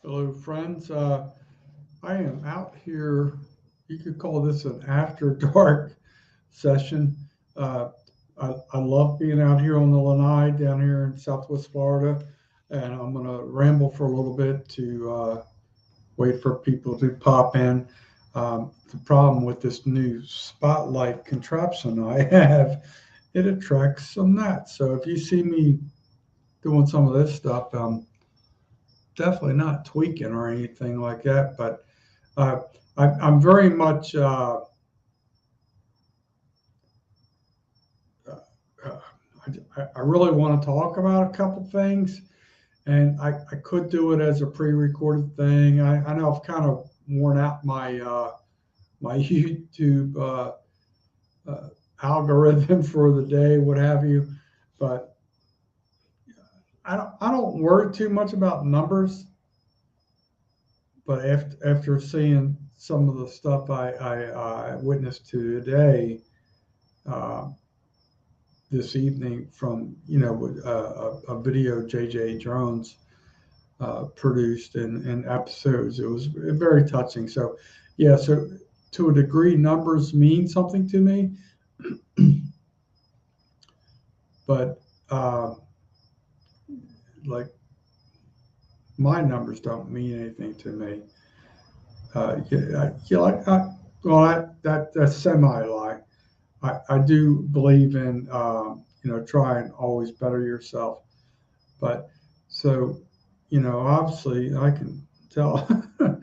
Hello, friends. I am out here. You could call this an after dark session. Uh, I love being out here on the Lanai down here in Southwest Florida, and I'm going to ramble for a little bit to wait for people to pop in. The problem with this new spotlight contraption I have, it attracts some gnats. So if you see me doing some of this stuff, definitely not tweaking or anything like that, but uh, I'm very much, uh, I really want to talk about a couple things, and I could do it as a pre-recorded thing. I know I've kind of worn out my YouTube uh, algorithm for the day, what have you, but I don't worry too much about numbers. But after seeing some of the stuff I witnessed today, uh, this evening from a video JJ Drones produced in episodes, it was very touching. So yeah, so to a degree, numbers mean something to me, but like my numbers don't mean anything to me. Like well, that's semi lie. I do believe in try and always better yourself. But so obviously I can tell I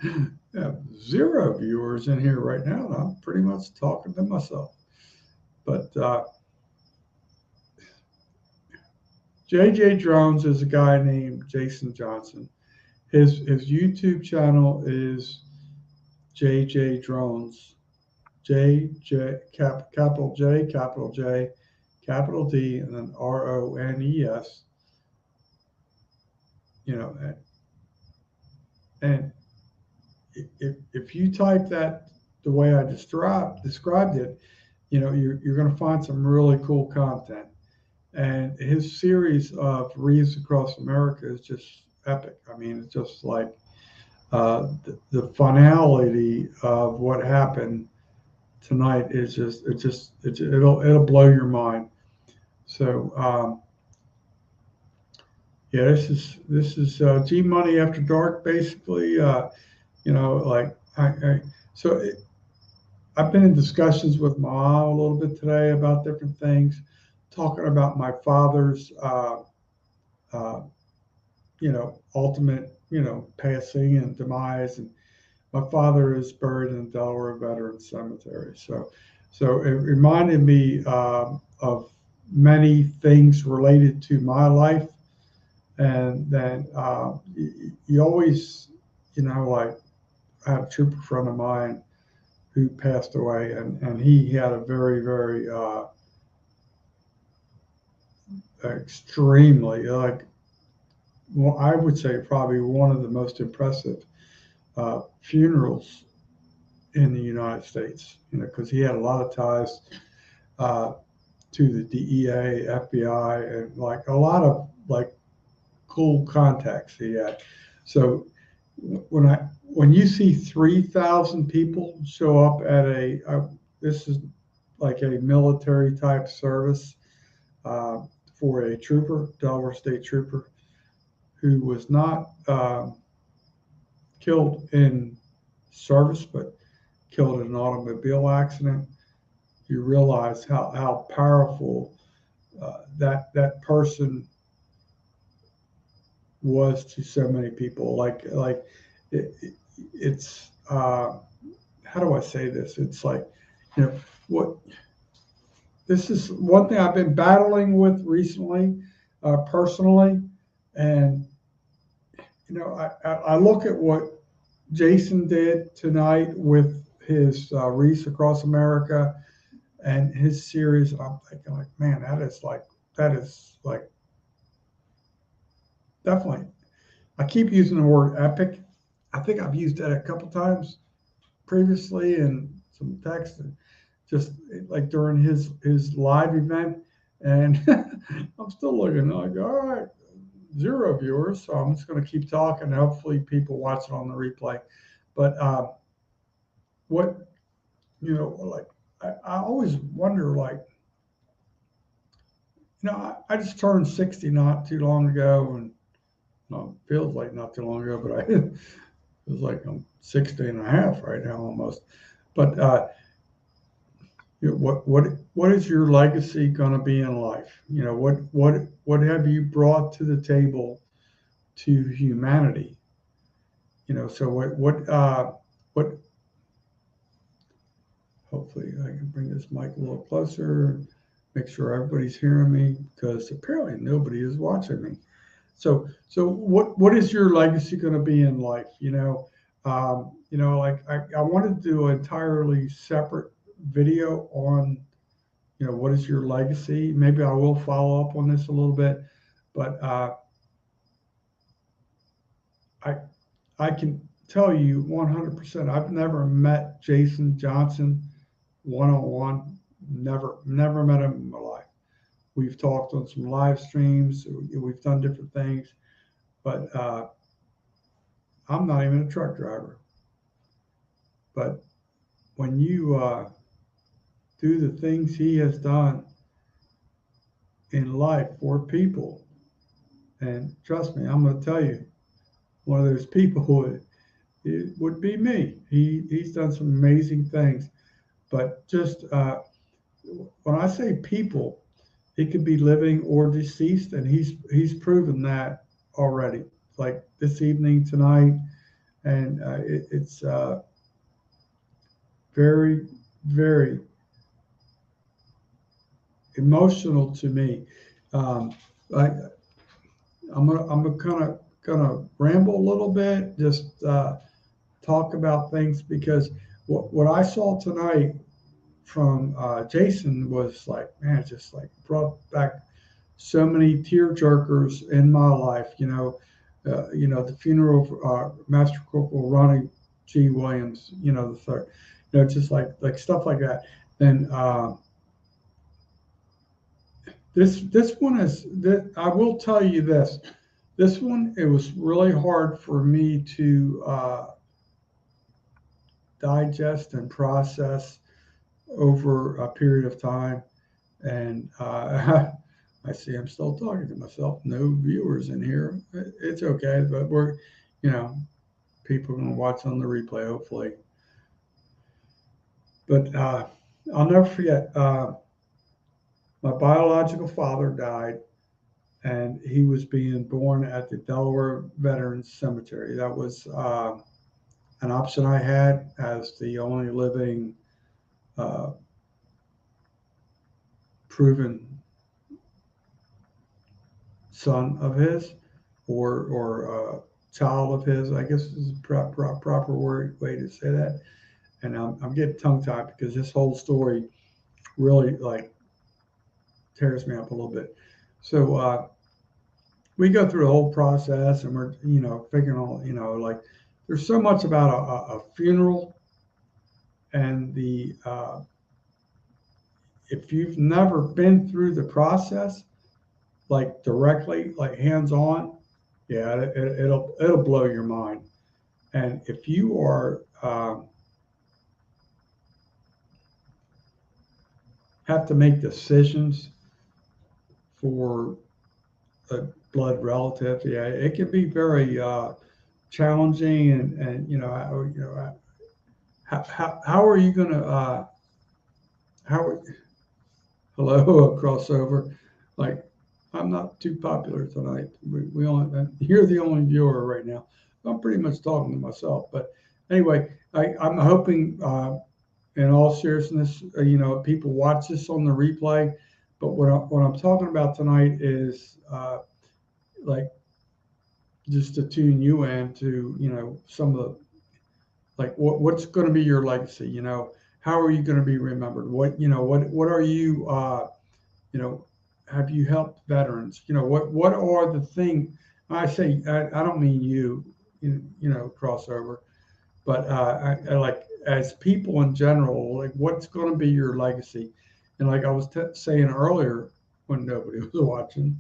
have zero viewers in here right now, and I'm pretty much talking to myself. But JJ Drones is a guy named Jason Johnson. His YouTube channel is JJ Drones. Capital J, capital D, and then RONES. You know, and if you type that the way I described it, you're going to find some really cool content. And his series of Wreaths across America is just epic. I mean, it's just like the finality of what happened tonight is it'll blow your mind. So yeah, this is G Money After Dark, basically. Like so I've been in discussions with my mom a little bit today about different things, talking about my father's uh, ultimate passing and demise, and my father is buried in the Delaware Veterans Cemetery. So it reminded me of many things related to my life, and then you always, like I had a trooper friend of mine who passed away, and he had a very, very extremely, like, well, I would say probably one of the most impressive funerals in the United States, because he had a lot of ties uh, to the DEA, FBI, and like a lot of like cool contacts he had. So when you see 3,000 people show up at this is like a military type service uh, for a trooper, Delaware State trooper, who was not killed in service, but killed in an automobile accident. You realize how powerful that person was to so many people. Like it's how do I say this? It's like what this is one thing I've been battling with recently, personally, and I look at what Jason did tonight with his Reese Across America and his series. I'm thinking like, man, that is like definitely. I keep using the word epic. I think I've used that a couple times previously in some text, just like during his live event, and I'm still looking like, all right, 0 viewers, so I'm just going to keep talking. Hopefully people watch it on the replay. But what, like, I always wonder, like, I just turned 60 not too long ago, and it feels like not too long ago, but it feels like I'm 60 and a half right now almost. But what is your legacy going to be in life? What have you brought to the table to humanity? So what? Hopefully, I can bring this mic a little closer, make sure everybody's hearing me, because apparently nobody is watching me. So what is your legacy going to be in life? Like I wanted to do an entirely separate video on, what is your legacy? Maybe I will follow up on this a little bit, but I can tell you 100%. I've never met Jason Johnson one-on-one. Never met him in my life. We've talked on some live streams. We've done different things, but I'm not even a truck driver. But when you do the things he has done in life for people, and trust me, I'm going to tell you, one of those people would be me. He's done some amazing things. But just when I say people, it could be living or deceased, and he's proven that already. Like this evening, tonight, and it's very, very emotional to me. I, I'm gonna ramble a little bit, just talk about things, because what I saw tonight from Jason was like, man, just like brought back so many tear jerkers in my life. The funeral of Master Corporal Ronnie G. Williams, the third, just like stuff like that. And this one is that I will tell you this. This one, it was really hard for me to digest and process over a period of time. And I see I'm still talking to myself. No viewers in here. It's okay, but we're, people are going to watch on the replay, hopefully. But I'll never forget, my biological father died, and he was being born at the Delaware Veterans Cemetery. That was an option I had as the only living proven son of his, or child of his, I guess is the proper way to say that. And I'm getting tongue tied because this whole story really like tears me up a little bit. So we go through the whole process, and we're figuring all like there's so much about a funeral, and the if you've never been through the process, like directly, like hands on, yeah, it'll blow your mind. And if you are have to make decisions for a blood relative, yeah, it can be very challenging, and how are you going to hello crossover, like I'm not too popular tonight. We only you're the only viewer right now. I'm pretty much talking to myself, but anyway, I'm hoping in all seriousness, people watch this on the replay. But what I'm talking about tonight is like just to tune you in to some of the, like what's going to be your legacy. How are you going to be remembered? What are you have you helped veterans? What are the things? I say I don't mean crossover, but I like as people in general, like what's going to be your legacy? And like I was saying earlier when nobody was watching,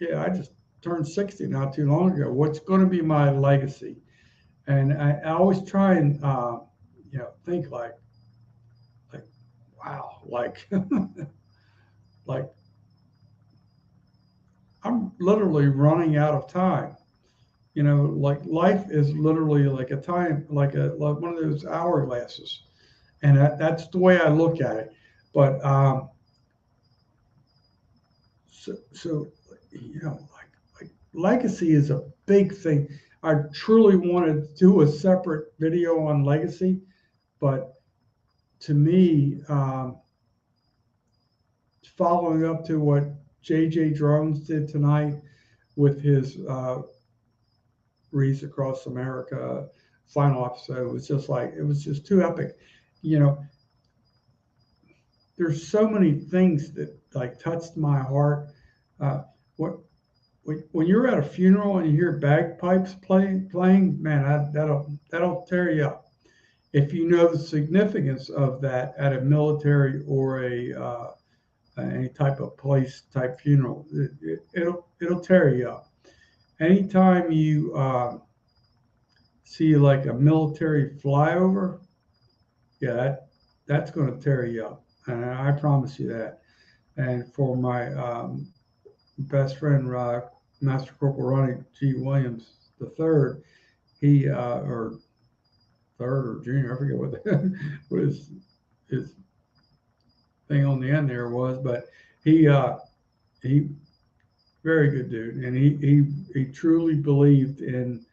yeah, I just turned 60 not too long ago. What's going to be my legacy? And I always try and think like wow, like I'm literally running out of time. Like life is literally like a time, like one of those hourglasses, and that's the way I look at it. But so like legacy is a big thing. I truly want to do a separate video on legacy, but to me, following up to what J.J. Drones did tonight with his Wreaths Across America final episode, was just like, it was just too epic. You know, there's so many things that like touched my heart. What when you're at a funeral and you hear bagpipes playing, man, that'll tear you up. If you know the significance of that at a military or any type of place type funeral, it'll tear you up. Anytime you see like a military flyover, yeah, that's going to tear you up, and I promise you that. And for my best friend, Master Corporal Ronnie G. Williams the third, he or third or junior, I forget what his thing on the end there was, but he very good dude, and he truly believed in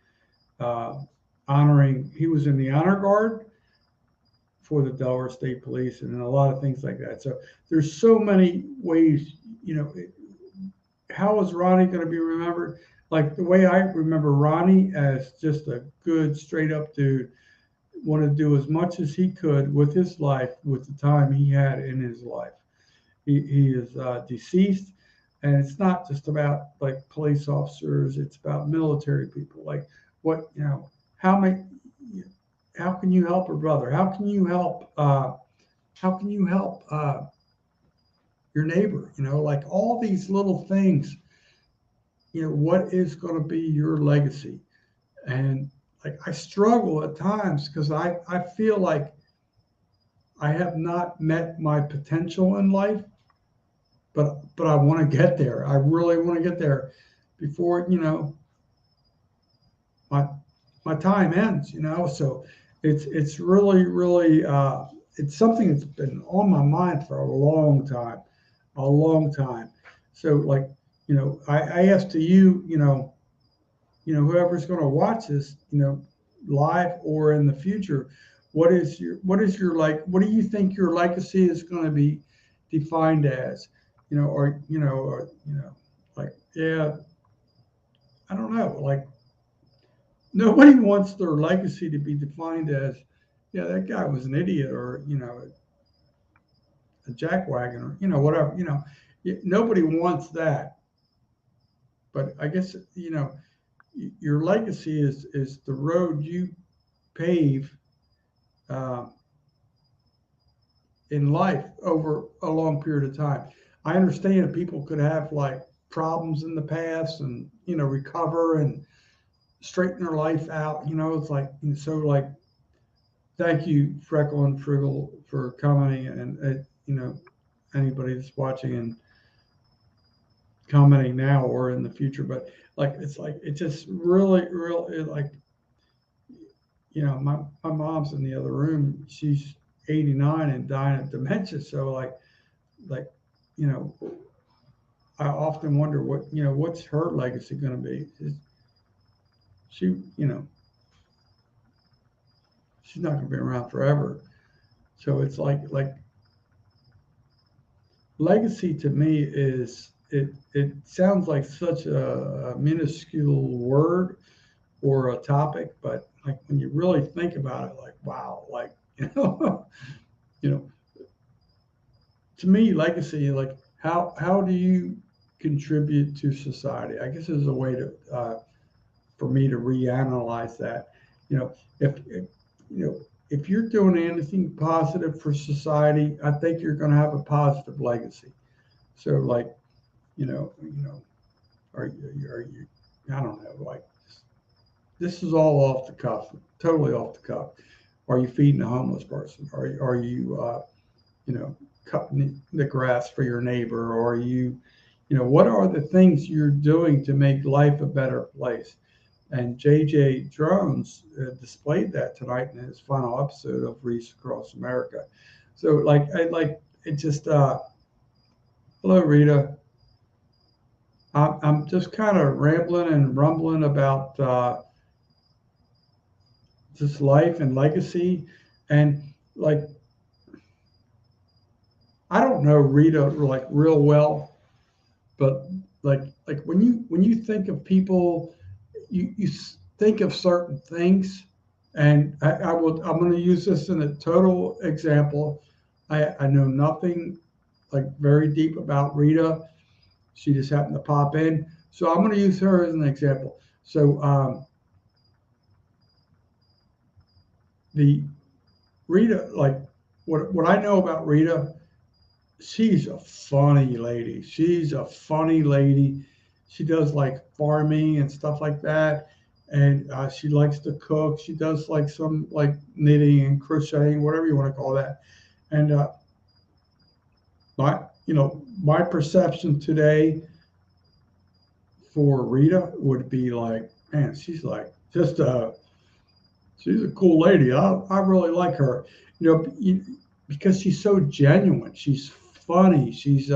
uh, honoring. He was in the honor guard for the Delaware State Police and a lot of things like that. So there's so many ways, how is Ronnie going to be remembered? Like the way I remember Ronnie as just a good, straight up dude, wanted to do as much as he could with his life, with the time he had in his life. He is deceased, and it's not just about like police officers; it's about military people. Like what how many, how can you help a brother? How can you help? How can you help your neighbor? Like all these little things. What is going to be your legacy? And like I struggle at times because I feel like I have not met my potential in life, but I want to get there. I really want to get there before my my time ends. So it's really it's something that's been on my mind for a long time. So like I ask to whoever's going to watch this, live or in the future, what do you think your legacy is going to be defined as? Like, yeah, I don't know. Like, nobody wants their legacy to be defined as, yeah, that guy was an idiot, or a jackwagon, or whatever. Nobody wants that. But I guess your legacy is the road you pave uh, in life over a long period of time. I understand people could have like problems in the past and recover and straighten their life out. It's like so like thank you Freckle and Friggle for commenting, and anybody that's watching and commenting now or in the future. But like it's just really like my mom's in the other room. She's 89 and dying of dementia. So like you know I often wonder what's her legacy going to be. She she's not going to be around forever. So it's like legacy to me is it sounds like such a minuscule word or a topic, but like when you really think about it, like wow, like you know, to me, legacy, like how do you contribute to society? I guess is a way to for me to reanalyze that. If if you're doing anything positive for society, I think you're going to have a positive legacy. So like you know, are you, I don't know, like, this is all off the cuff, totally off the cuff. Are you feeding a homeless person? Are you, cutting the grass for your neighbor? Or are you, what are the things you're doing to make life a better place? And J.J. Drones displayed that tonight in his final episode of Wreaths Across America. So, like, it just, hello, Rita. I'm just kind of rambling and rumbling about just life and legacy. And, like, I don't know Rita like real well, but like when you think of people, you think of certain things. And I'm going to use this in a total example. I know nothing like very deep about Rita. She just happened to pop in, so I'm going to use her as an example. So the Rita, like, what I know about Rita, she's a funny lady. She's a funny lady. She does like farming and stuff like that, and she likes to cook. She does like some like knitting and crocheting, whatever you want to call that. And my perception today for Rita would be like, man, she's like just she's a cool lady. I really like her, because she's so genuine. She's funny. She's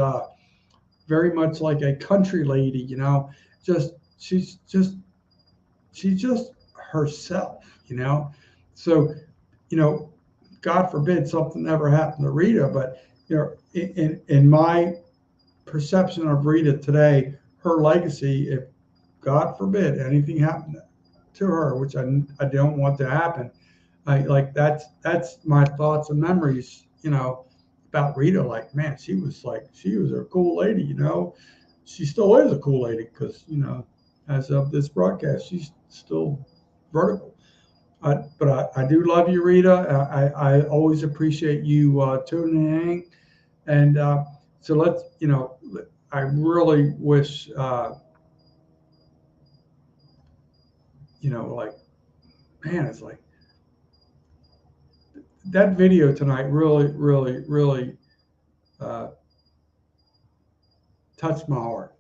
very much like a country lady, just she's just herself. So, God forbid something ever happened to Rita, but in my perception of Rita today, her legacy, if God forbid anything happened to her, which I don't want to happen, that's my thoughts and memories, about Rita. Like, man, she was a cool lady, She still is a cool lady because, as of this broadcast, she's still vertical. But I do love you, Rita. I always appreciate you tuning in. And so let's, I really wish, like, man, it's like that video tonight really, really, really touched my heart.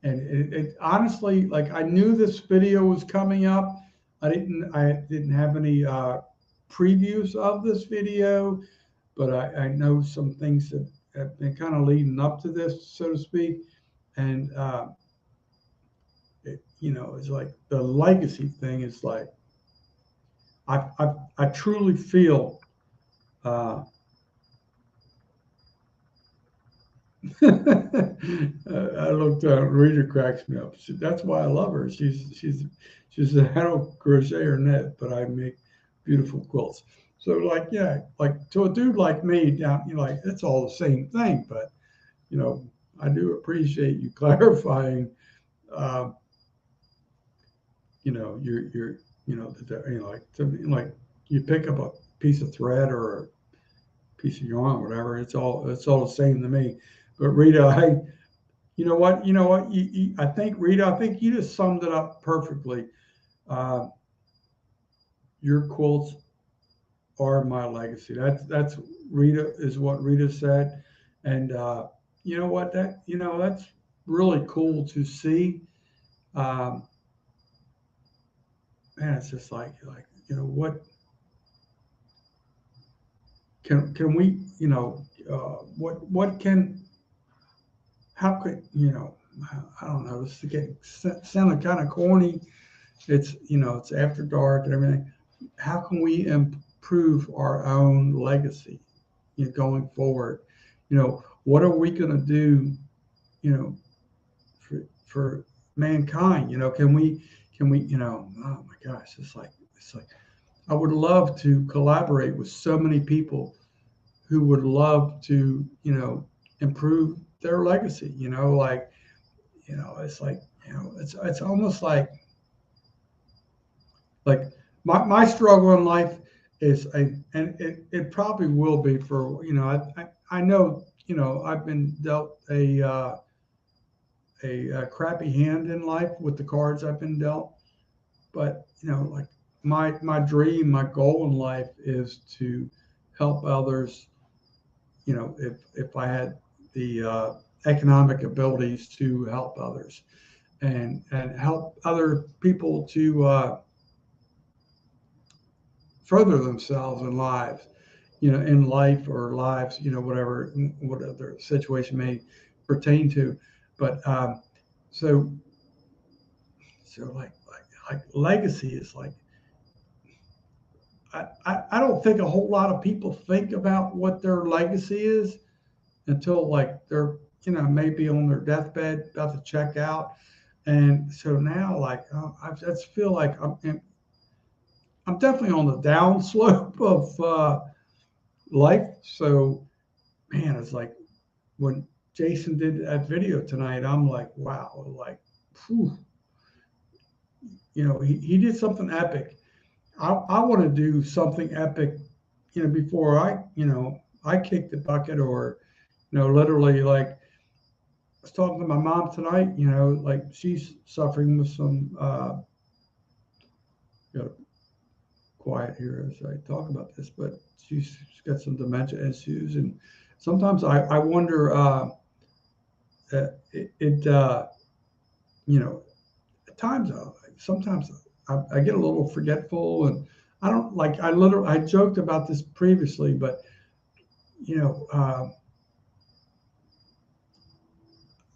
And it honestly, like, I knew this video was coming up. I didn't have any previews of this video, but I know some things that have been kind of leading up to this, so to speak. And it's like the legacy thing is like, I truly feel I looked at Rita, cracks me up. That's why I love her. She's a I don't crochet or knit, but I make beautiful quilts. So, like, yeah, like, to a dude like me, down, like, it's all the same thing. But I do appreciate you clarifying. Your like, to me, like, you pick up a piece of thread or a piece of yarn, whatever. It's all the same to me. But Rita, you know what? I think, Rita, I think you just summed it up perfectly. Your quilts are my legacy. That's Rita, is what Rita said. And you know what? That's really cool to see. Man, it's just like, what can we, what can, how could, I don't know, this is sounding kind of corny. It's, it's after dark and everything. How can we improve our own legacy, going forward? What are we going to do, for mankind? Can we, oh my gosh, it's like, I would love to collaborate with so many people who would love to, improve their legacy, like, it's like, it's almost like my struggle in life is, and it probably will be for, I know, I've been dealt a a crappy hand in life with the cards I've been dealt. But like my dream, my goal in life is to help others. If I had the economic abilities to help others and help other people to further themselves in lives, in life or lives, whatever their situation may pertain to. But so like legacy is like, I don't think a whole lot of people think about what their legacy is until like they're maybe on their deathbed about to check out. And so now like I just feel like I'm definitely on the down slope of life. So man, it's like when Jason did that video tonight, I'm like, wow, like, whew, he did something epic. I want to do something epic, before I kick the bucket, or, literally, like, I was talking to my mom tonight, like she's suffering with some, quiet here as I talk about this, but she's got some dementia issues. And sometimes I wonder, at times, sometimes I get a little forgetful, and I don't like, I joked about this previously, but,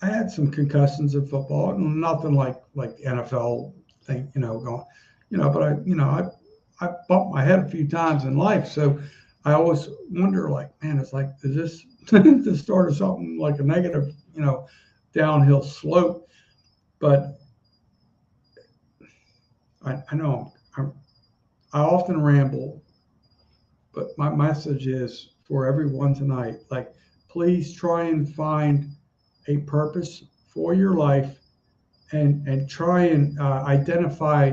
I had some concussions in football, nothing like NFL thing, going, but I bumped my head a few times in life. So I always wonder, like, man, it's like, is this the start of something like a negative, downhill slope? But I know I often ramble, but my message is for everyone tonight, like, please try and find a purpose for your life, and try and identify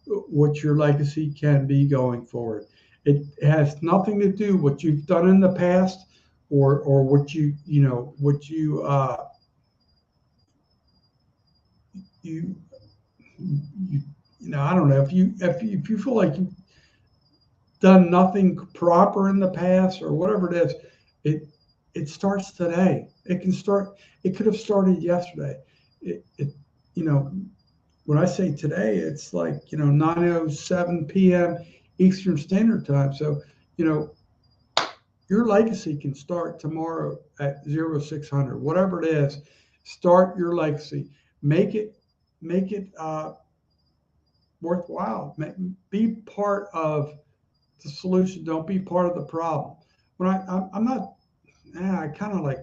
what your legacy can be going forward. It has nothing to do with what you've done in the past, or what you I don't know, if you feel like you've done nothing proper in the past or whatever it is, it starts today. It could have started yesterday. When I say today, it's like 9:07 p.m. Eastern Standard Time. So your legacy can start tomorrow at 0600, whatever it is. Start your legacy. Make it worthwhile. Be part of the solution. Don't be part of the problem. When I'm not, I kind of like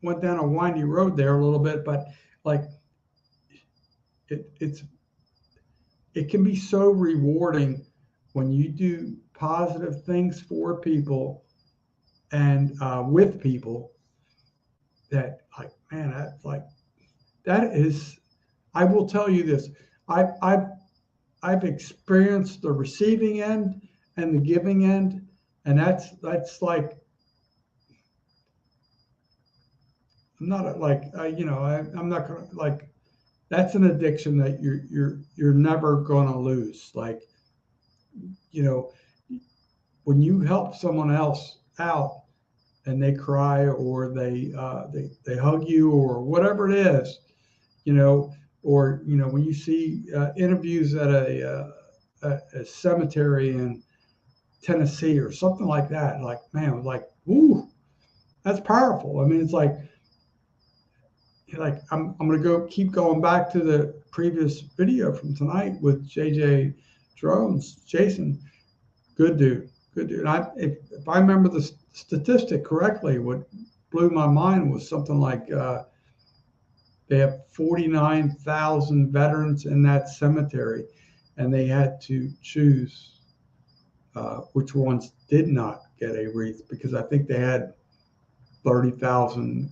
went down a windy road there a little bit, but like it can be so rewarding when you do positive things for people and with people, that, like, man, that is, I will tell you this. I've experienced the receiving end and the giving end, and that's like, I'm not like, I'm not gonna, like, that's an addiction that you're never gonna lose. Like, when you help someone else out and they cry, or they hug you, or whatever it is, or when you see interviews at a cemetery in Tennessee or something like that, like, man, like, ooh, that's powerful. I mean, it's like I'm gonna keep going back to the previous video from tonight with JJ Drones. Jason, good dude. And if I remember the statistic correctly, what blew my mind was something like they have 49,000 veterans in that cemetery, and they had to choose which ones did not get a wreath, because I think they had 30,000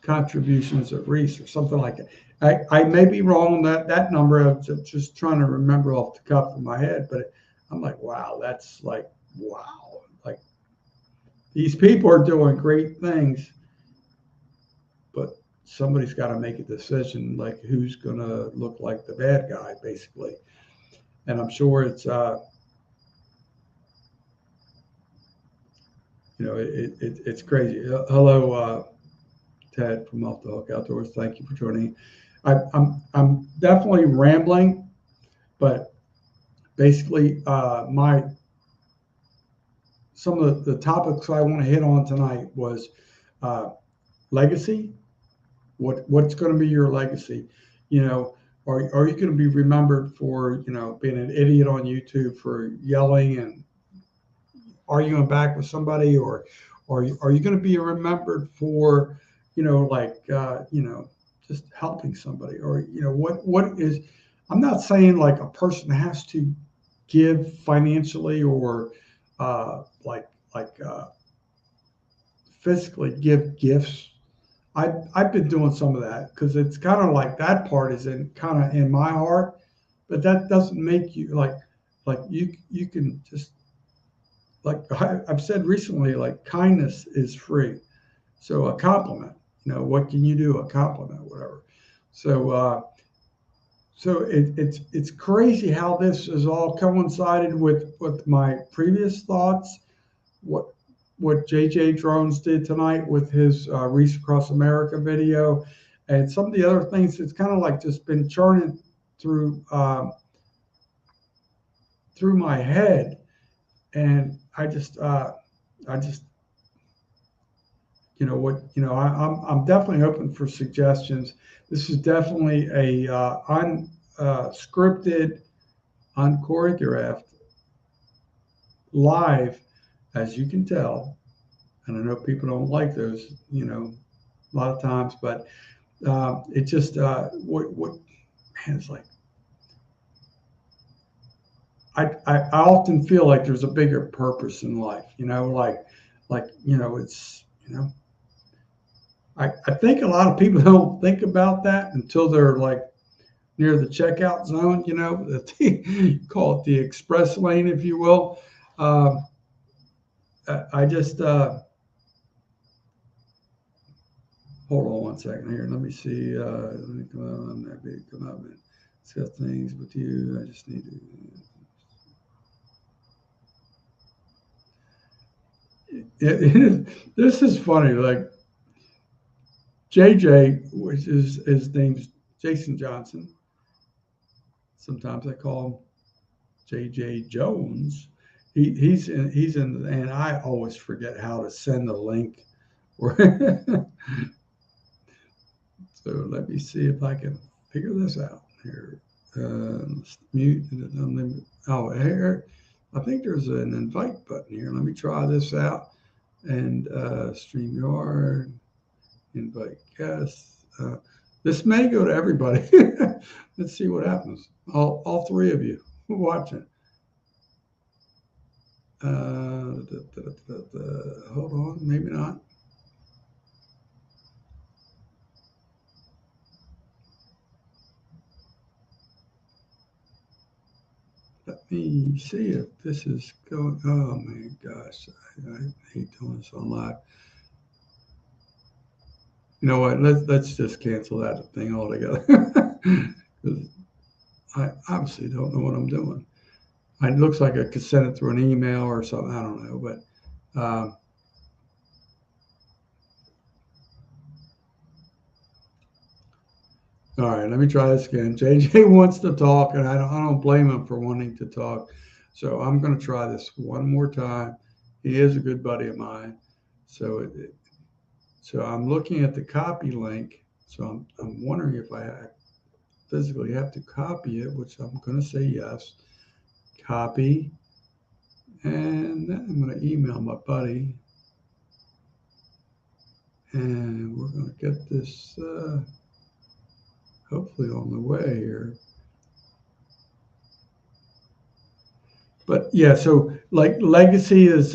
contributions of wreaths or something like that. I may be wrong on that number. I'm just trying to remember off the cuff of my head, but I'm like, wow, that's like, wow. Like, these people are doing great things, but somebody's got to make a decision, like who's going to look like the bad guy, basically. And I'm sure it's, it's crazy. Hello, Ted from Off the Hook Outdoors. Thank you for joining. I'm definitely rambling, but basically, some of the topics I want to hit on tonight was legacy. What's going to be your legacy? Are you going to be remembered for being an idiot on YouTube for yelling and arguing back with somebody, or are you going to be remembered for just helping somebody, or what is? I'm not saying like a person has to give financially or physically give gifts. I've been doing some of that because it's kind of like that part is kind of in my heart, but that doesn't make you like you can just like I've said recently, like kindness is free. So a compliment, what can you do? A compliment, whatever. So it's crazy how this has all coincided with my previous thoughts. What JJ Drones did tonight with his Wreaths Across America video, and some of the other things. It's kind of like just been churning through my head, and I just I'm definitely open for suggestions. This is definitely a unscripted, unchoreographed, live, as you can tell. And I know people don't like those, a lot of times, but it just man, it's like I often feel like there's a bigger purpose in life, it's I think a lot of people don't think about that until they're like near the checkout zone, you call it the express lane, if you will. I just hold on one second here. Let me see. Let me come out and discuss things with you. I just need to. This is funny. Like JJ, which is his name's Jason Johnson. Sometimes I call him JJ Jones. He's in, and I always forget how to send the link. So let me see if I can figure this out here. Mute. Oh, here. I think there's an invite button here. Let me try this out. And StreamYard, invite guests. This may go to everybody. Let's see what happens. All three of you watching. Hold on, maybe not. Let me see if this is going. Oh my gosh, I hate doing this on live. You know what? Let's just cancel that thing altogether. Because I obviously don't know what I'm doing. It looks like I could send it through an email or something. I don't know, but all right. Let me try this again. JJ wants to talk, and I don't blame him for wanting to talk. So I'm going to try this one more time. He is a good buddy of mine. So I'm looking at the copy link. So I'm wondering if I physically have to copy it, which I'm going to say yes. Copy. And then I'm going to email my buddy. And we're going to get this hopefully on the way here. But yeah, so like legacy is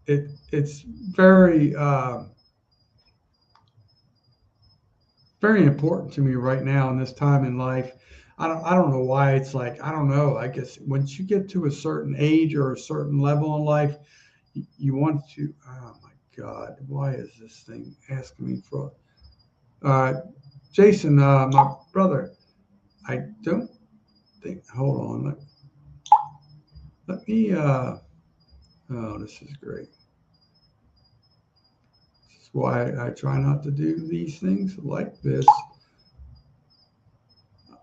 it's very very important to me right now in this time in life. I don't know why. It's like, I don't know. I guess once you get to a certain age or a certain level in life, you want to, oh my God, why is this thing asking me for? Jason, my brother, I don't think. Hold on. Let me. Oh, this is great. This is why I try not to do these things like this.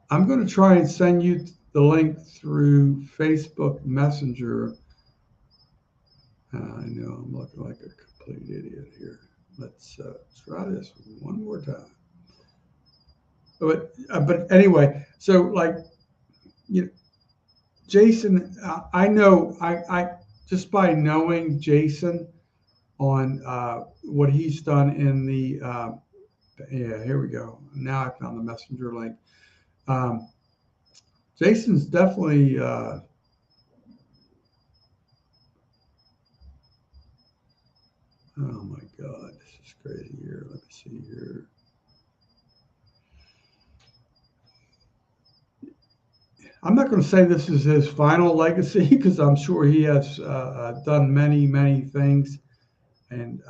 I'm going to try and send you the link through Facebook Messenger. I know I'm looking like a complete idiot here. Let's try this one more time. But anyway, so like, you know, Jason, I know I just by knowing Jason on what he's done in the yeah, here we go. Now I found the messenger link. Um, Jason's definitely oh my God, this is crazy here. Let me see here. I'm not going to say this is his final legacy because I'm sure he has done many, many things. And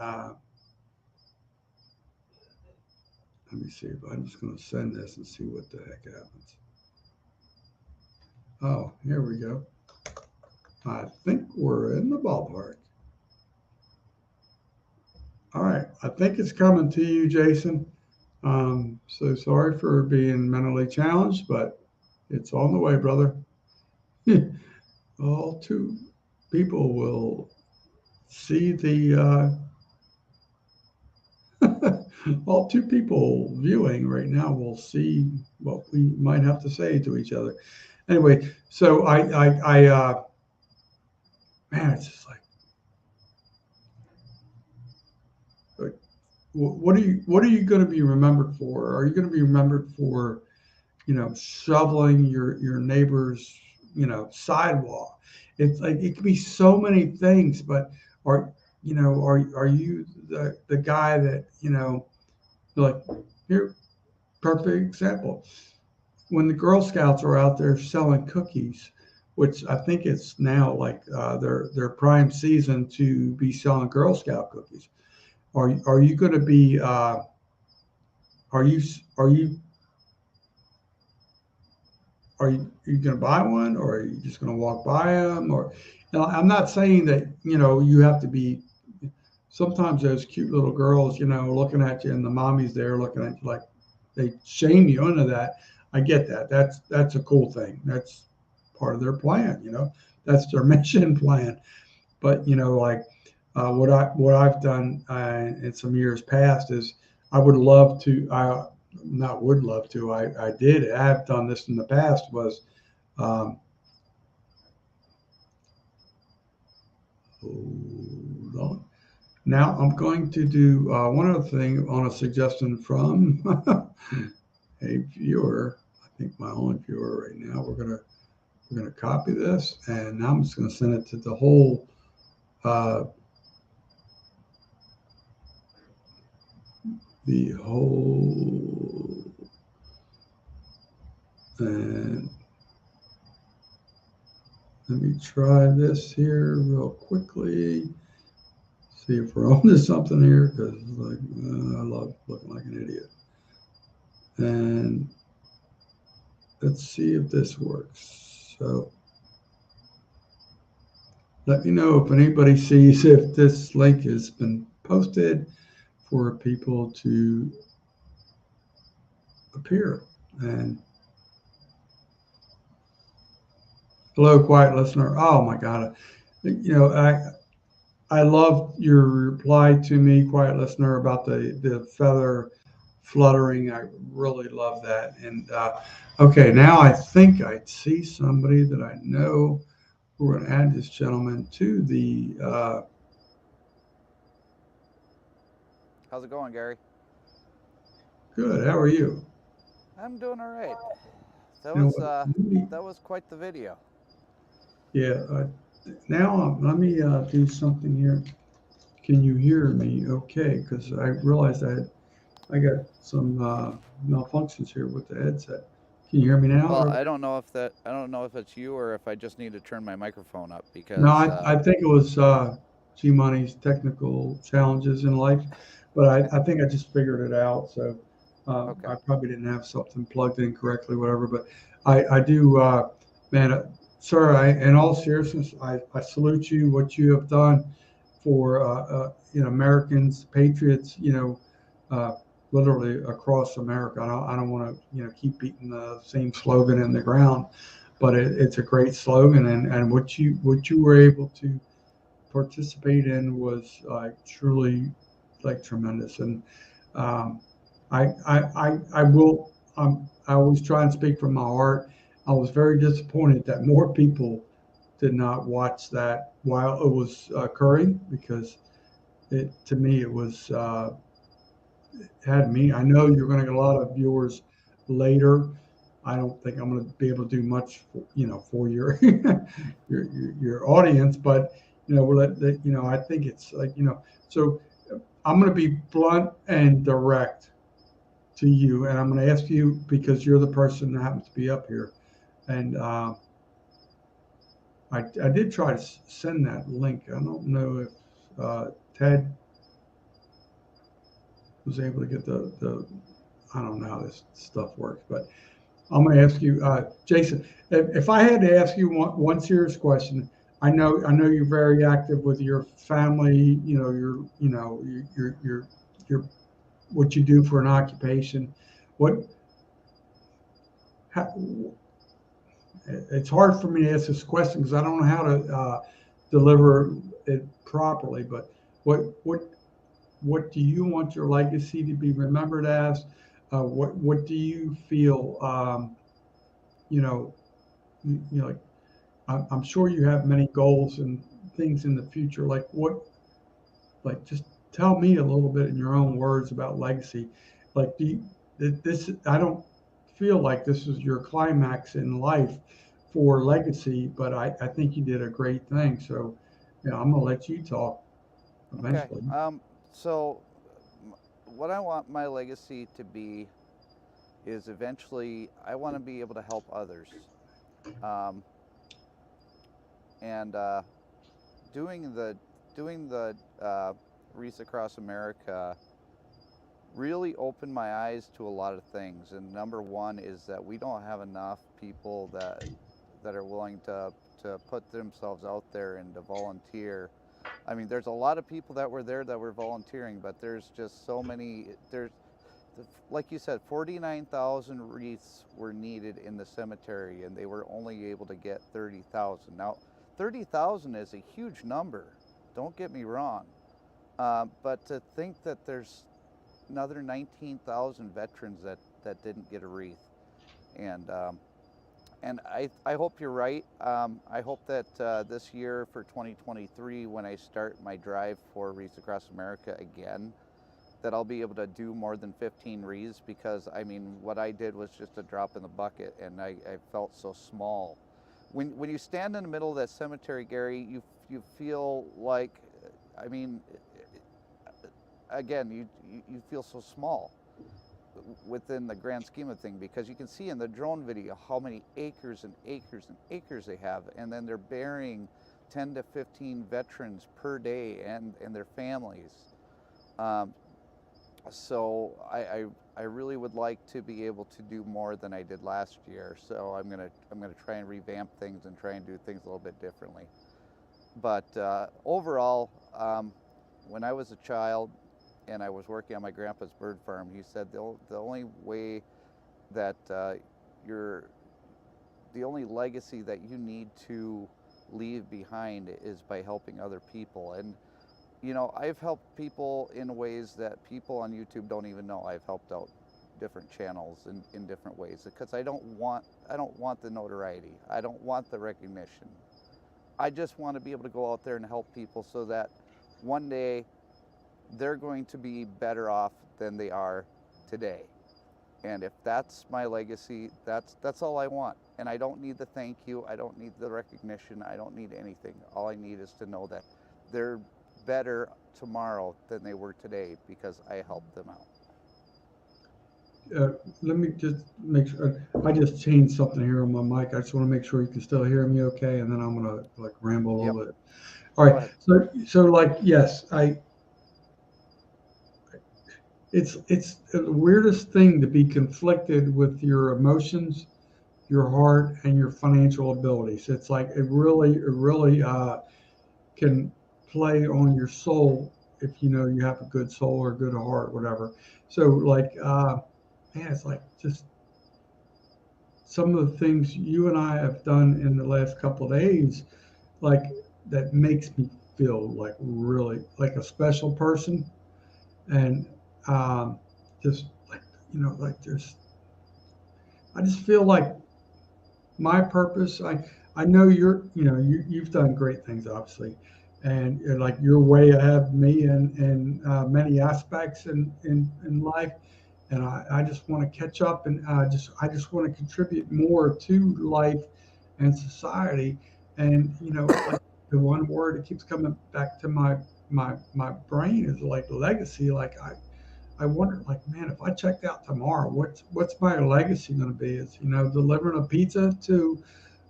let me see if I'm just going to send this and see what the heck happens. Oh, here we go. I think we're in the ballpark. All right. I think it's coming to you, Jason. So sorry for being mentally challenged, but it's on the way, brother. All two people will see the all two people viewing right now will see what we might have to say to each other. Anyway, so man, it's just like, what are you going to be remembered for? Are you going to be remembered for, shoveling your neighbor's, sidewalk? It's like it could be so many things, but are you the guy that, like, here, perfect example. When the Girl Scouts are out there selling cookies, which I think it's now like their prime season to be selling Girl Scout cookies. Are you going to be are you are you are you going to buy one, or are you just going to walk by them? Or I'm not saying that you have to be. Sometimes those cute little girls, looking at you, and the mommies there looking at you like they shame you into that. I get that. That's a cool thing. That's part of their plan. That's their mission plan. But like what I've done in some years past is I would love to. I not would love to. I did. I have done this in the past. Was hold on. Now I'm going to do one other thing on a suggestion from a viewer. I think my only viewer right now. We're gonna copy this, and now I'm just gonna send it to the whole. The whole, and let me try this here real quickly. See if we're on to something here, because like I love looking like an idiot. And let's see if this works. So let me know if anybody sees if this link has been posted for people to appear. And hello, quiet listener. Oh my God. I love your reply to me, quiet listener, about the feather fluttering. I really love that. And okay, now I think I see somebody that I know. We're going to add this gentleman to the. How's it going, Gary? Good. How are you? I'm doing all right. That You know was what? uh, that was quite the video. Yeah. Now let me do something here. Can you hear me? Okay, because I realized I got some malfunctions here with the headset. Can you hear me now? Well, Or I don't know if it's you or if I just need to turn my microphone up no, because I think it was. G-Money's technical challenges in life, but I think I just figured it out. So Okay. I probably didn't have something plugged in correctly, whatever. But I do, man, sir. In all seriousness, I salute you. What you have done for Americans, patriots. Uh, Literally across America. I don't want to keep beating the same slogan in the ground, but it's a great slogan, and what you were able to participate in was truly like tremendous. And um, I will I always try and speak from my heart. I was very disappointed that more people did not watch that while it was occurring, because it to me it was had me. I know you're going to get a lot of viewers later. I don't think I'm going to be able to do much for your your audience, but we'll I think it's like So I'm going to be blunt and direct to you, and I'm going to ask you because you're the person that happens to be up here, and I did try to send that link. I don't know if Ted was able to get the I don't know how this stuff works, but I'm going to ask you, Jason, if I had to ask you one serious question. I know you're very active with your family. Your what you do for an occupation. What how, it's hard for me to ask this question because I don't know how to deliver it properly. But what what do you want your legacy to be remembered as? What do you feel? You know, like I'm sure you have many goals and things in the future. Like just tell me a little bit in your own words about legacy. Like, this, I don't feel like this is your climax in life for legacy, but I think you did a great thing. So, I'm going to let you talk Okay. eventually. So what I want my legacy to be is eventually I want to be able to help others. Um, and doing the doing the Wreaths across America really opened my eyes to a lot of things. And number one is that we don't have enough people that are willing to put themselves out there and to volunteer. I mean, there's a lot of people that were there that were volunteering, but there's just so many. Like you said, 49,000 wreaths were needed in the cemetery, and they were only able to get 30,000. Now, 30,000 is a huge number. Don't get me wrong, but to think that there's another 19,000 veterans that didn't get a wreath, and I hope you're right. I hope that this year for 2023, when I start my drive for Wreaths Across America again, that I'll be able to do more than 15 wreaths, because I mean, what I did was just a drop in the bucket, and I felt so small. When you stand in the middle of that cemetery, Gary, you feel like, I mean, again, you feel so small within the grand scheme of things, because you can see in the drone video how many acres and acres and acres they have, and then they're burying 10 to 15 veterans per day and their families. Um, so I really would like to be able to do more than I did last year. So I'm gonna try and revamp things and try and do things a little bit differently. But overall, when I was a child and I was working on my grandpa's bird farm, he said the only way that the only legacy that you need to leave behind is by helping other people. And I've helped people in ways that people on YouTube don't even know. I've helped out different channels in different ways, because I don't want the notoriety. I don't want the recognition. I just want to be able to go out there and help people so that one day they're going to be better off than they are today. And if that's my legacy, that's all I want. And I don't need the thank you. I don't need the recognition. I don't need anything. All I need is to know that they're better tomorrow than they were today, because I helped them out. Let me just make sure. I just changed something here on my mic. I just want to make sure you can still hear me okay, and then I'm gonna like ramble a Yep. little bit. All Go right. ahead. So like, yes, it's the weirdest thing to be conflicted with your emotions, your heart, and your financial abilities. It's like it really can play on your soul if you know you have a good soul or a good heart, whatever. So like, man, it's like just some of the things you and I have done in the last couple of days, like that makes me feel like really like a special person, and um, just like like there's, I just feel like my purpose. I know you've done great things, obviously, and you're like you're way ahead of me in many aspects in life, and I just want to catch up, and I just want to contribute more to life and society, and like the one word that keeps coming back to my brain is like legacy. Like I wonder, like, man, if I checked out tomorrow, what's my legacy going to be? Is delivering a pizza to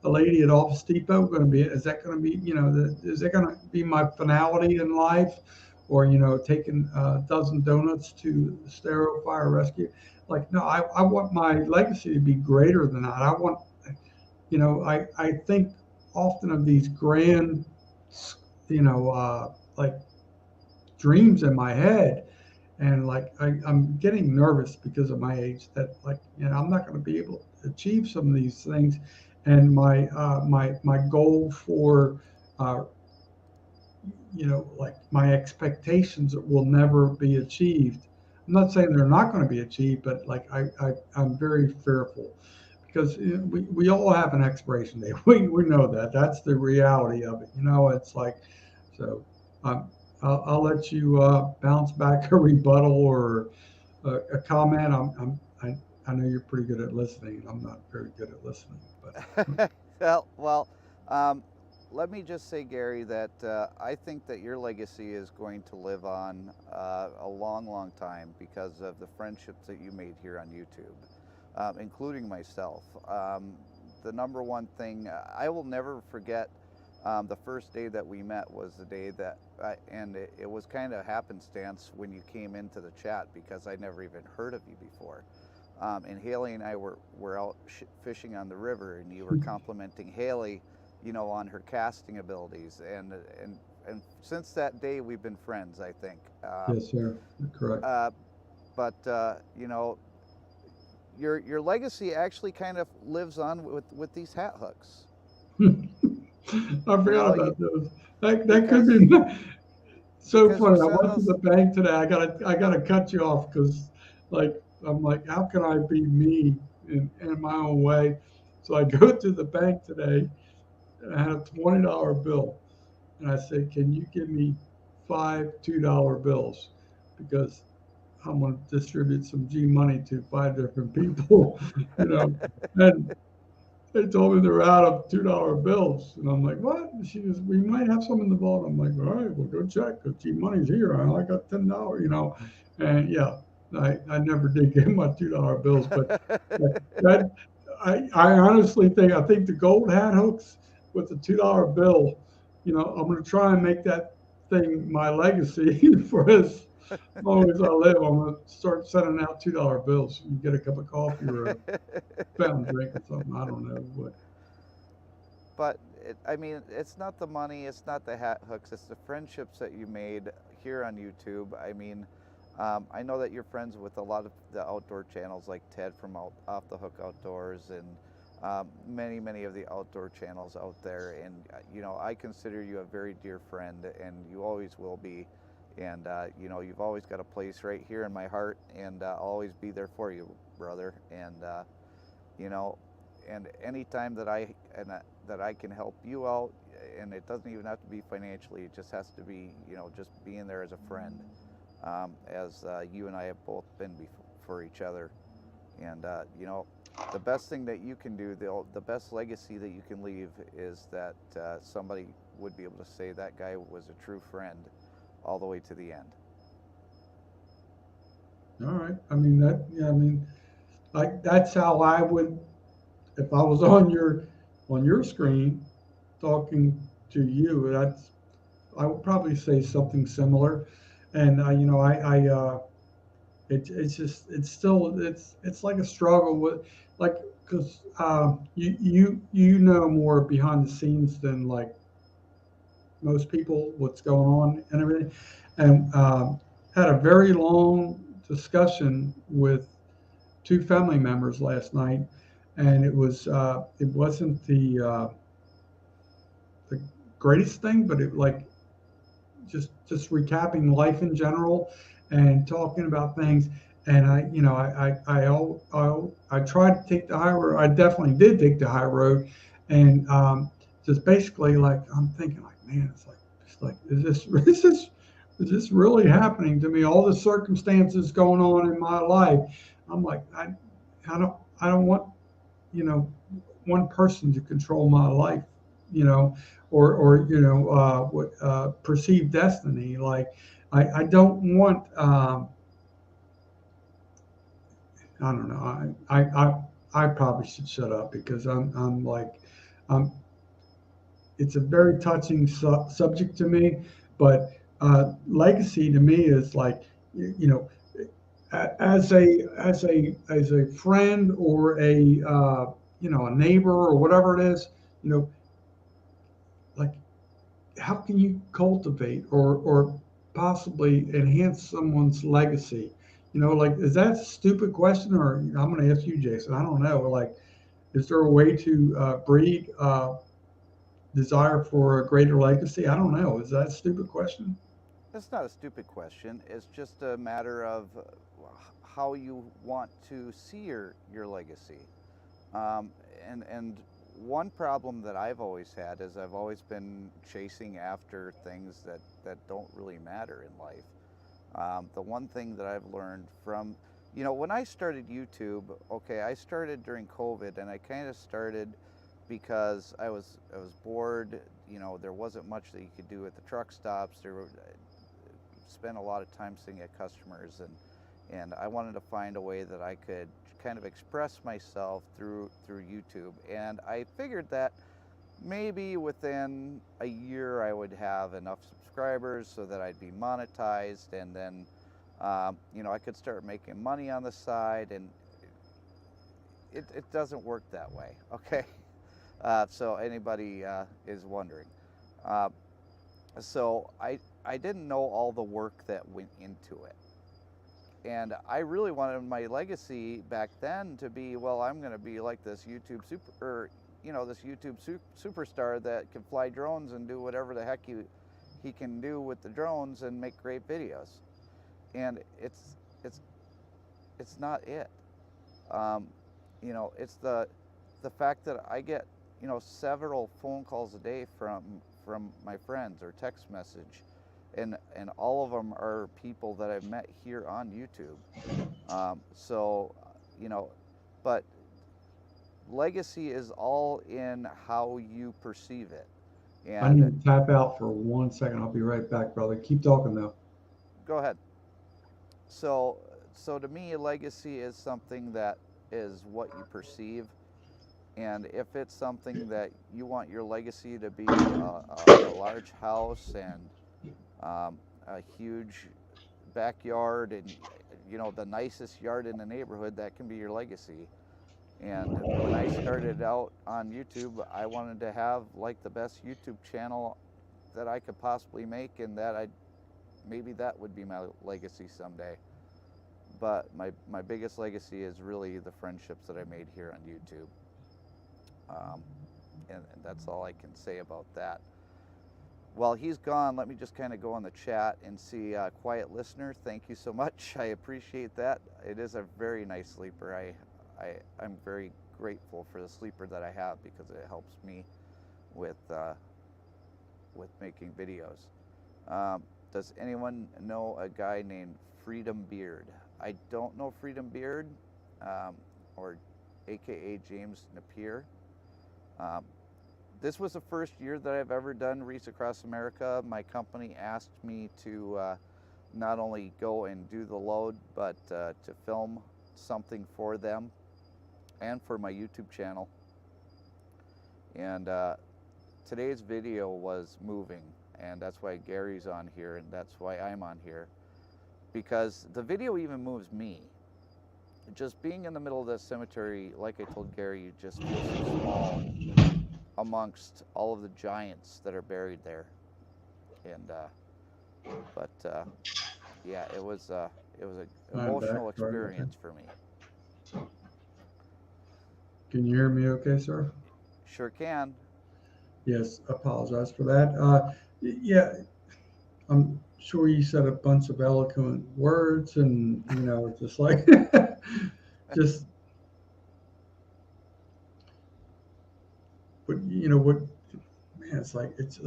a lady at Office Depot going to be? Is that going to be is that going to be my finality in life, or taking a dozen donuts to Stereo Fire Rescue? Like, no, I want my legacy to be greater than that. I want, I think often of these grand, like dreams in my head, and like I'm getting nervous because of my age that like I'm not going to be able to achieve some of these things, and my goal for uh, like my expectations will never be achieved. I'm not saying they're not going to be achieved, but like I'm very fearful because we all have an expiration date. We know that. That's the reality of it. It's like, so um, I'll let you bounce back a rebuttal or a comment. I know you're pretty good at listening. I'm not very good at listening, but Well, um, let me just say, Gary, that I think that your legacy is going to live on a long, long time because of the friendships that you made here on YouTube, including myself. The number one thing I will never forget. The first day that we met was the day that, and it was kind of happenstance when you came into the chat because I never even heard of you before. And Haley and I were out fishing on the river, and you were complimenting Haley, on her casting abilities, and since that day we've been friends, I think. yes, sir, you're correct. Uh, but your legacy actually kind of lives on with these hat hooks. I You forgot know, you, about those. That could because be so because you funny. I send went to those. the bank today. I gotta cut you off because like I'm like, how can I be me in my own way? So I go to the bank today, and I had a $20 bill, and I said, can you give me five $2 bills because I'm going to distribute some G money to five different people, you know, and they told me they're out of $2 bills, and I'm like, "What?" She goes, "We might have some in the vault." I'm like, "All right, well, go check because G Money's here. I got $10, and yeah, I never did get my $2 bills, but that I honestly think the gold hat hooks with the $2 bill, I'm going to try and make that thing my legacy for as long as I live. I'm going to start sending out $2 bills. You get a cup of coffee or a fountain drink or something. I don't know, but But I mean, it's not the money, it's not the hat hooks, it's the friendships that you made here on YouTube. I mean, I know that you're friends with a lot of the outdoor channels like Ted from Off the Hook Outdoors, and many, many of the outdoor channels out there. And, I consider you a very dear friend, and you always will be. And, you've always got a place right here in my heart, and I'll always be there for you, brother. And, you know, and anytime that I can help you out, and it doesn't even have to be financially, it just has to be, just being there as a friend, as you and I have both been for each other. And the best thing that you can do, the best legacy that you can leave, is that somebody would be able to say that guy was a true friend all the way to the end. all right. I mean that. Yeah. I mean, like that's how I would if I was on your screen talking to you. I would probably say something similar. And you know, it's just it's still it's like a struggle with like because you know more behind the scenes than like most people what's going on and everything, and had a very long discussion with two family members last night, and it wasn't the greatest thing, but it like just recapping life in general and talking about things. And I, you know, I tried to take the high road. I definitely did take the high road, and just basically like I'm thinking like, man, it's like, is this is this really happening to me? All the circumstances going on in my life, I'm like, I don't want you know one person to control my life, you know, or you know what perceived destiny. Like I don't want I don't know I probably should shut up because I'm like I'm it's a very touching subject to me, but legacy to me is like you know as a friend or a you know a neighbor or whatever it is, you know, like how can you cultivate or possibly enhance someone's legacy? You know, like is that a stupid question? Or I'm going to ask you, Jason. I don't know. Like, is there a way to breed desire for a greater legacy? I don't know. Is that a stupid question? It's not a stupid question. It's just a matter of how you want to see your legacy. Um, and one problem that I've always had is I've always been chasing after things that don't really matter in life. The one thing that I've learned from, when I started YouTube, okay, I started during COVID, and I kind of started because I was bored. There wasn't much that you could do at the truck stops. Spent a lot of time sitting at customers, and I wanted to find a way that I could kind of express myself through YouTube. And I figured that maybe within a year I would have enough subscribers so that I'd be monetized, and then I could start making money on the side. And it doesn't work that way, okay? So anybody is wondering. Uh, so I didn't know all the work that went into it. And I really wanted my legacy back then to be, well, I'm going to be like this YouTube this YouTube superstar that can fly drones and do whatever the heck he can do with the drones and make great videos. And it's not it. Um, it's the fact that I get several phone calls a day from my friends or text message, and all of them are people that I've met here on YouTube. So, you know, but legacy is all in how you perceive it. I And need to tap out for 1 second. I'll be right back, brother. Keep talking though. go ahead. So to me, legacy is something that is what you perceive. And if it's something that you want your legacy to be a large house and a huge backyard and the nicest yard in the neighborhood, that can be your legacy. And when I started out on YouTube, I wanted to have like the best YouTube channel that I could possibly make, and that I maybe that would be my legacy someday. But my biggest legacy is really the friendships that I made here on YouTube. Um, and that's all I can say about that. While he's gone, let me just kind of go on the chat and see. Quiet listener, thank you so much. I appreciate that. It is a very nice sleeper. I'm very grateful for the sleeper that I have because it helps me with making videos. Does anyone know a guy named Freedom Beard? I don't know Freedom Beard, or AKA James Napier. Um, this was the first year that I've ever done Wreaths Across America. My company asked me to not only go and do the load, but to film something for them and for my YouTube channel. And today's video was moving. and that's why Gary's on here, and that's why I'm on here, because the video even moves me. Just being in the middle of the cemetery, like I told Gary, you just feel so small amongst all of the giants that are buried there. And but yeah, it was an I'm back. emotional Sorry about that. experience for me. Can you hear me okay, sir? Sure can. Yes, apologize for that. Yeah, I'm sure you said a bunch of eloquent words and, just like, just, but what, man, it's,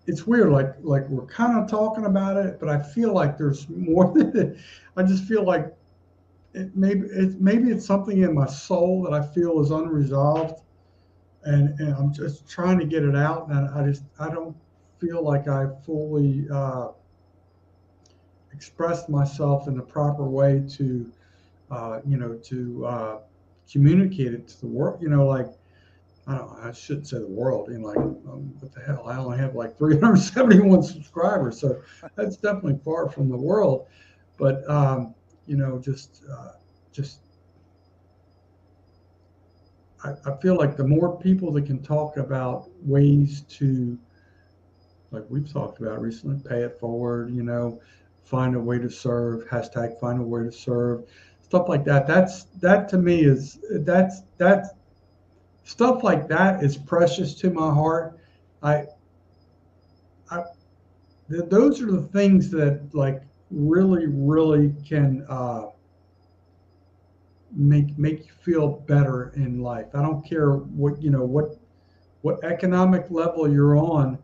it's weird. Like we're kind of talking about it, but I feel like there's more than it. I just feel like maybe it's something in my soul that I feel is unresolved, and I'm just trying to get it out, and I don't feel like I fully expressed myself in the proper way to communicate it to the world. Like I don't know, I shouldn't say the world. What the hell? I only have like 371 subscribers, so that's definitely far from the world. But just I feel like the more people that can talk about ways to, like we've talked about recently, pay it forward, find a way to serve, hashtag find a way to serve, stuff like that. That to me is that's stuff like that is precious to my heart. I, I those are the things that like really can make you feel better in life. I don't care what economic level you're on,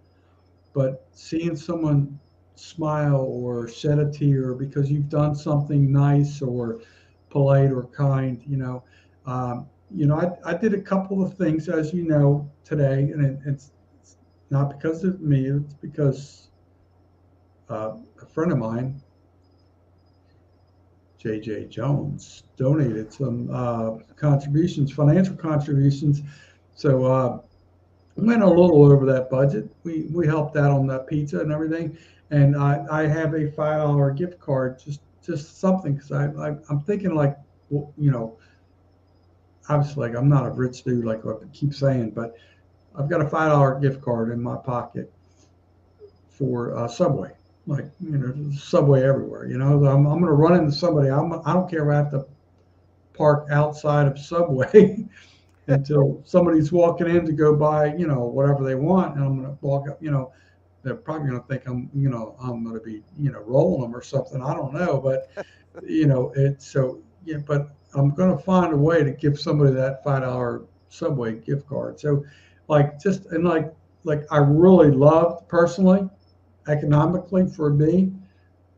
but seeing someone smile or shed a tear because you've done something nice or polite or kind, I did a couple of things, as you know, today, and it's not because of me. It's because a friend of mine, J.J. Jones, donated some contributions, financial contributions. So we went a little over that budget. We helped out on that pizza and everything, and I have a $5 gift card, just something because I'm thinking like, well, obviously like I'm not a rich dude like I keep saying, but I've got a $5 gift card in my pocket for Subway. Like Subway everywhere. I'm going to run into somebody. I don't care if I have to park outside of Subway until somebody's walking in to go buy, whatever they want, and I'm going to walk up. They're probably going to think I'm going to be, rolling them or something. I don't know, but it's so yeah. But I'm going to find a way to give somebody that $5 Subway gift card. So, like, just and like I really loved personally, economically for me,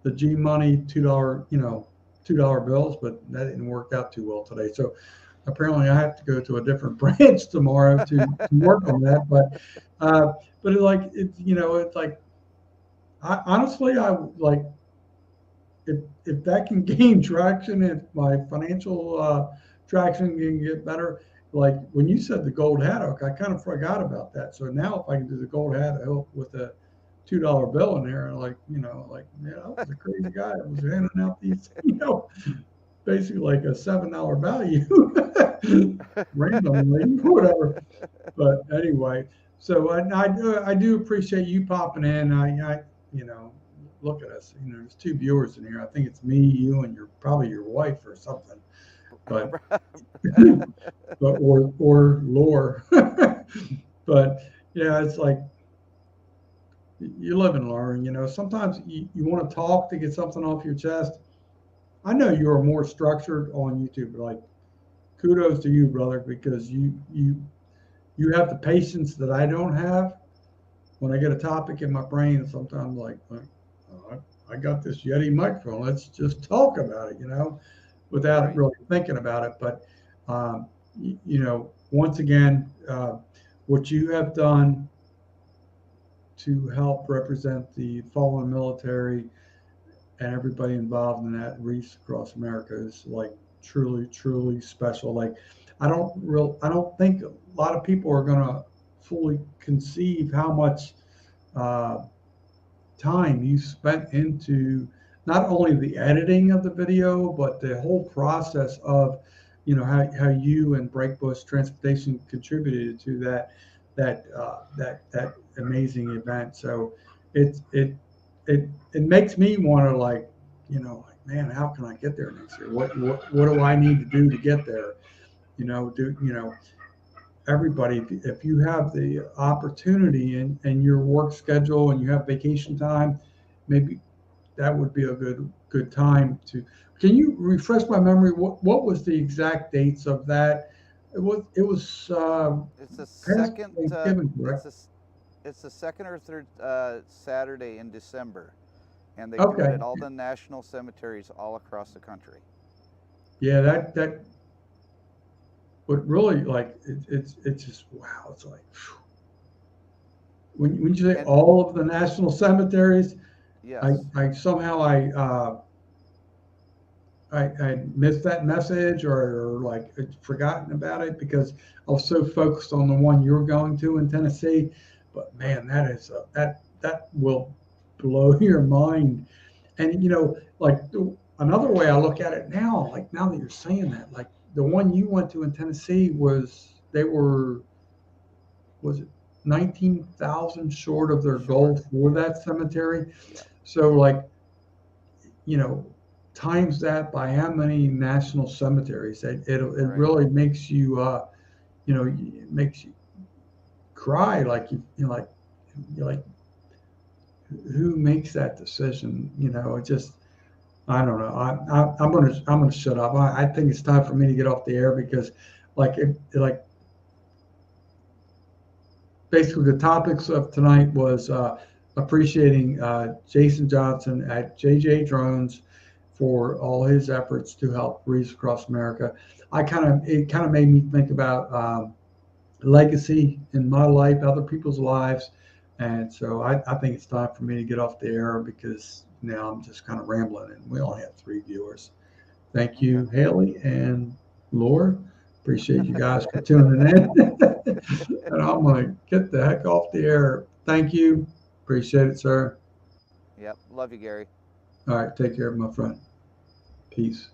the G Money $2 bills, but that didn't work out too well today. So apparently I have to go to a different branch tomorrow to work on that. But it's like honestly, I like if that can gain traction, if my financial traction can get better. Like when you said the gold hat hook, I kind of forgot about that. So now if I can do the gold hat hook with a $2 bill in there, and yeah, I was a crazy guy. I was handing out these, basically like a $7 value randomly, whatever. But anyway, so I do appreciate you popping in. You know, look at us. There's two viewers in here. I think it's me, you, and probably your wife or something. But or lore. But yeah, it's like you live and learn. Sometimes you want to talk to get something off your chest. I know you are more structured on YouTube. Like kudos to you, brother, because you have the patience that I don't have. When I get a topic in my brain, sometimes I got this Yeti microphone. Let's just talk about it, without Right. really thinking about it. But once again, what you have done to help represent the fallen military and everybody involved in that Wreaths across America is like truly, truly special. Like I don't think a lot of people are gonna fully conceive how much uh, time you spent into not only the editing of the video, but the whole process of, how you and Breakbush Transportation contributed to that amazing event. So it it it makes me want to, like, like, man, how can I get there next year? What do I need to do to get there? Everybody, if you have the opportunity in your work schedule and you have vacation time, maybe that would be a good time to. Can you refresh my memory? What was the exact dates of that? It was It's the past second. Thanksgiving, correct? It's the second or third Saturday in December, and they do it Okay. at all the national cemeteries all across the country. Yeah, that but really, like, it's just wow. It's like, when you say And all of the national cemeteries, I yes, I somehow I missed that message, or like I'd forgotten about it because I was so focused on the one you're going to in Tennessee. But right. man, that will blow your mind. And like, another way I look at it now, like, now that you're saying that, like, the one you went to in Tennessee was it 19,000 short of their Short. goal for Yep. that cemetery. Yep. So, like, you know, times that by how many national cemeteries. It Right. really makes you, it makes you cry. Like, you're like, who makes that decision? It just, I don't know. I'm gonna shut up. I think it's time for me to get off the air because, like, basically the topics of tonight was appreciating Jason Johnson at JJ Drones for all his efforts to help Wreaths Across America. It kind of made me think about legacy in my life, other people's lives, and so I think it's time for me to get off the air because now I'm just kind of rambling, and we only have 3 viewers. Thank Okay. you, Haley and Laura. Appreciate you guys for tuning in. And I'm going to get the heck off the air. Thank you. Appreciate it, sir. Yep. Love you, Gary. All right. Take care, my friend. Peace.